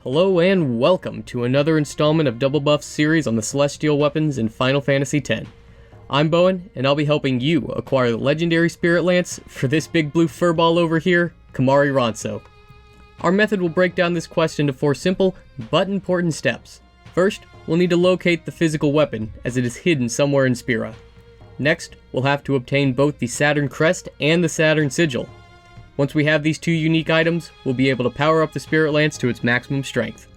Hello and welcome to another installment of Double Buff's series on the Celestial Weapons in Final Fantasy X. I'm Bowen, and I'll be helping you acquire the legendary Spirit Lance for this big blue furball over here, Kimahri Ronso. Our method will break down this quest into 4 simple, but important steps. First, we'll need to locate the physical weapon, as it is hidden somewhere in Spira. Next, we'll have to obtain both the Saturn crest and the Saturn sigil. Once we have these 2 unique items, we'll be able to power up the Spirit Lance to its maximum strength.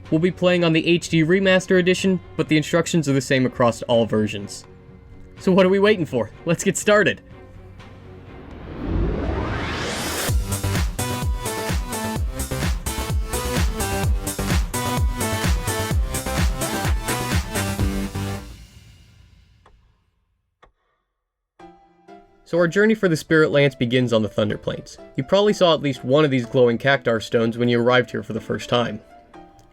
We'll be playing on the HD Remaster Edition, but the instructions are the same across all versions. So what are we waiting for? Let's get started! So our journey for the Spirit Lance begins on the Thunder Plains. You probably saw at least one of these glowing cactar stones when you arrived here for the first time.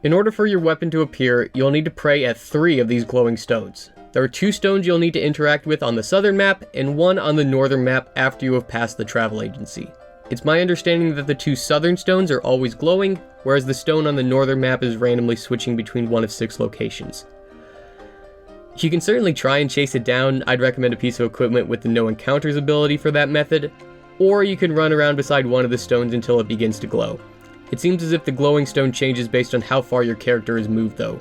In order for your weapon to appear, you'll need to pray at 3 of these glowing stones. There are 2 stones you'll need to interact with on the southern map, and 1 on the northern map after you have passed the travel agency. It's my understanding that the 2 southern stones are always glowing, whereas the stone on the northern map is randomly switching between 1 of 6 locations. You can certainly try and chase it down. I'd recommend a piece of equipment with the no encounters ability for that method, or you can run around beside one of the stones until it begins to glow. It seems as if the glowing stone changes based on how far your character is moved though.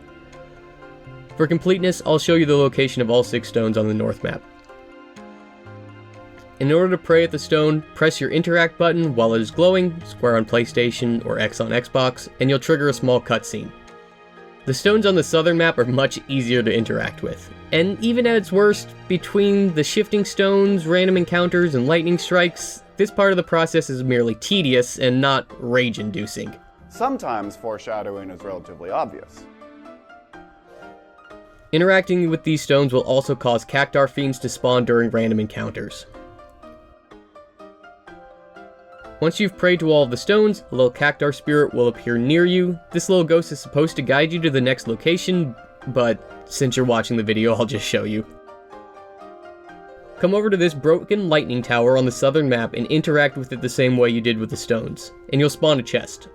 For completeness, I'll show you the location of all 6 stones on the north map. In order to pray at the stone, press your interact button while it is glowing, square on PlayStation or X on Xbox, and you'll trigger a small cutscene. The stones on the southern map are much easier to interact with, and even at its worst, between the shifting stones, random encounters, and lightning strikes, this part of the process is merely tedious and not rage-inducing. Sometimes foreshadowing is relatively obvious. Interacting with these stones will also cause cactar fiends to spawn during random encounters. Once you've prayed to all of the stones, a little cactar spirit will appear near you. This little ghost is supposed to guide you to the next location, but since you're watching the video, I'll just show you. Come over to this broken lightning tower on the southern map and interact with it the same way you did with the stones, and you'll spawn a chest.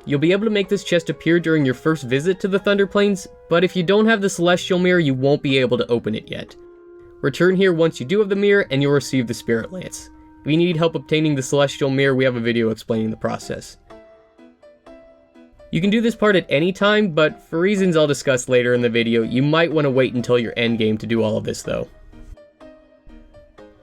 You'll be able to make this chest appear during your first visit to the Thunder Plains, but if you don't have the Celestial Mirror, you won't be able to open it yet. Return here once you do have the mirror, and you'll receive the Spirit Lance. If you need help obtaining the Celestial Mirror, we have a video explaining the process. You can do this part at any time, but for reasons I'll discuss later in the video, you might want to wait until your endgame to do all of this though.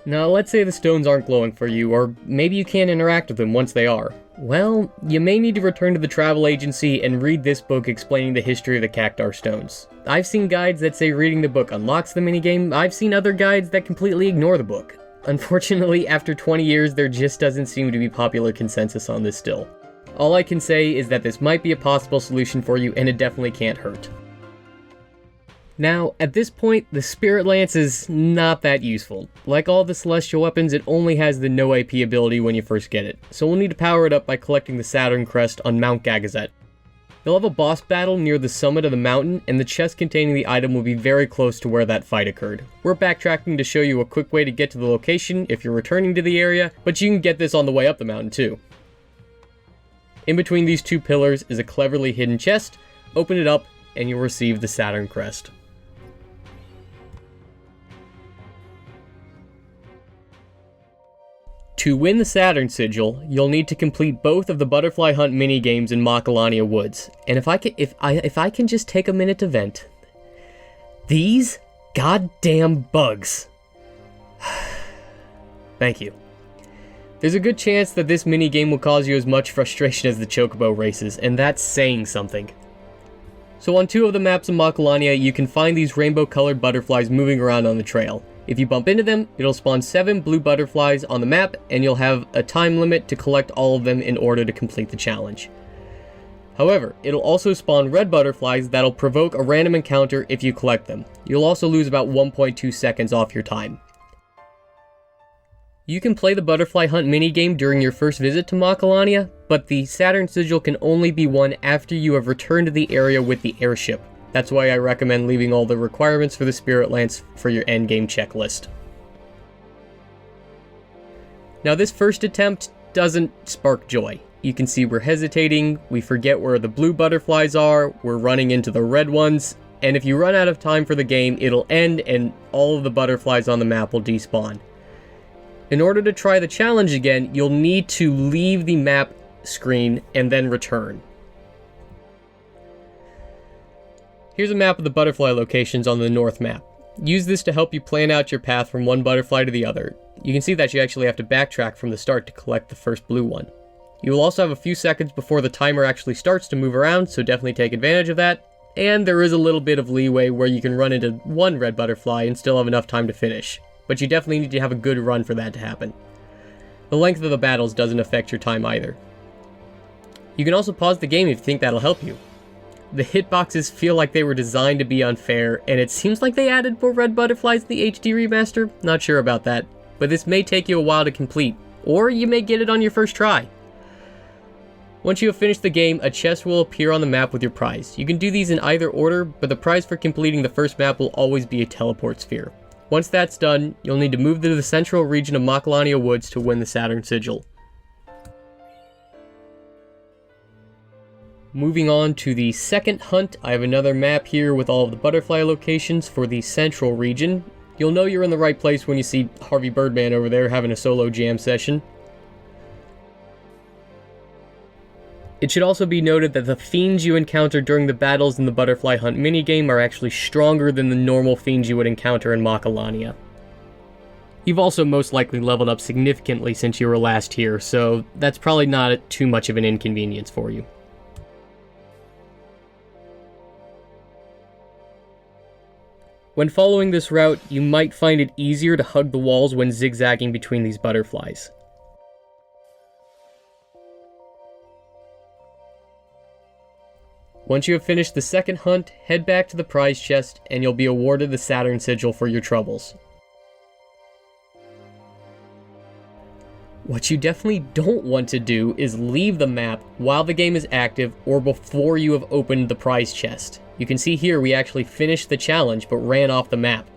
Now let's say the stones aren't glowing for you, or maybe you can't interact with them once they are. Well, you may need to return to the travel agency and read this book explaining the history of the cactar stones. I've seen guides that say reading the book unlocks the minigame. I've seen other guides that completely ignore the book. Unfortunately, after 20 years, there just doesn't seem to be popular consensus on this still. All I can say is that this might be a possible solution for you, and it definitely can't hurt. Now, at this point, the Spirit Lance is not that useful. Like all the Celestial weapons, it only has the no AP ability when you first get it, so we'll need to power it up by collecting the Saturn crest on Mount Gagazet. You'll have a boss battle near the summit of the mountain, and the chest containing the item will be very close to where that fight occurred. We're backtracking to show you a quick way to get to the location if you're returning to the area, but you can get this on the way up the mountain too. In between these 2 pillars is a cleverly hidden chest. Open it up, and you'll receive the Saturn crest. To win the Saturn sigil, you'll need to complete both of the butterfly hunt mini-games in Macalania Woods. And if I can just take a minute to vent. These goddamn bugs. Thank you. There's a good chance that this mini-game will cause you as much frustration as the chocobo races, and that's saying something. So on 2 of the maps in Macalania, you can find these rainbow-colored butterflies moving around on the trail. If you bump into them, it'll spawn 7 blue butterflies on the map, and you'll have a time limit to collect all of them in order to complete the challenge. However, it'll also spawn red butterflies that'll provoke a random encounter if you collect them. You'll also lose about 1.2 seconds off your time. You can play the butterfly hunt minigame during your first visit to Macalania, but the Saturn sigil can only be won after you have returned to the area with the airship. That's why I recommend leaving all the requirements for the Spirit Lance for your endgame checklist. Now this first attempt doesn't spark joy. you can see we're hesitating, we forget where the blue butterflies are, we're running into the red ones, and if you run out of time for the game, it'll end and all of the butterflies on the map will despawn. In order to try the challenge again, you'll need to leave the map screen and then return. Here's a map of the butterfly locations on the north map. Use this to help you plan out your path from one butterfly to the other. You can see that you actually have to backtrack from the start to collect the first blue one. You will also have a few seconds before the timer actually starts to move around, so definitely take advantage of that. And there is a little bit of leeway where you can run into one red butterfly and still have enough time to finish. But you definitely need to have a good run for that to happen. The length of the battles doesn't affect your time either. You can also pause the game if you think that'll help you. The hitboxes feel like they were designed to be unfair, and it seems like they added more red butterflies in the HD remaster. Not sure about that, but this may take you a while to complete, or you may get it on your first try. Once you have finished the game, a chest will appear on the map with your prize. You can do these in either order, but the prize for completing the first map will always be a teleport sphere. Once that's done, you'll need to move to the central region of Macalania Woods to win the Saturn Sigil. Moving on to the second hunt, I have another map here with all of the butterfly locations for the central region. You'll know you're in the right place when you see Harvey Birdman over there having a solo jam session. It should also be noted that the fiends you encounter during the battles in the butterfly hunt minigame are actually stronger than the normal fiends you would encounter in Macalania. You've also most likely leveled up significantly since you were last here, so that's probably not too much of an inconvenience for you. When following this route, you might find it easier to hug the walls when zigzagging between these butterflies. Once you have finished the second hunt, head back to the prize chest and you'll be awarded the Saturn Sigil for your troubles. What you definitely don't want to do is leave the map while the game is active or before you have opened the prize chest. You can see here we actually finished the challenge but ran off the map.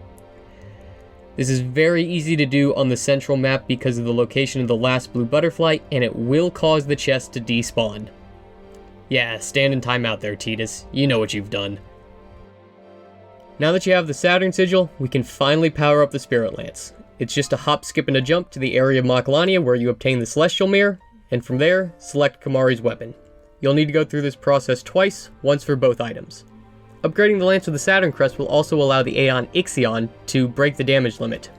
This is very easy to do on the central map because of the location of the last blue butterfly, and it will cause the chest to despawn. Yeah, stand in timeout there, Titus. You know what you've done. Now that you have the Saturn Sigil, we can finally power up the Spirit Lance. It's just a hop, skip, and a jump to the area of Macalania where you obtain the Celestial Mirror, and from there, select Kimahri's weapon. You'll need to go through this process twice, once for both items. Upgrading the lance with the Saturn crest will also allow the Aeon Ixion to break the damage limit.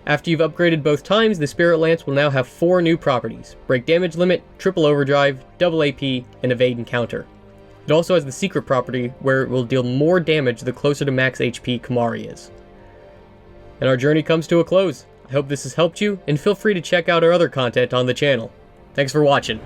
After you've upgraded both times, the Spirit Lance will now have 4 new properties: break damage limit, triple overdrive, double AP, and evade and counter. It also has the secret property where it will deal more damage the closer to max HP Kimahri is. And our journey comes to a close. I hope this has helped you, and feel free to check out our other content on the channel. Thanks for watching.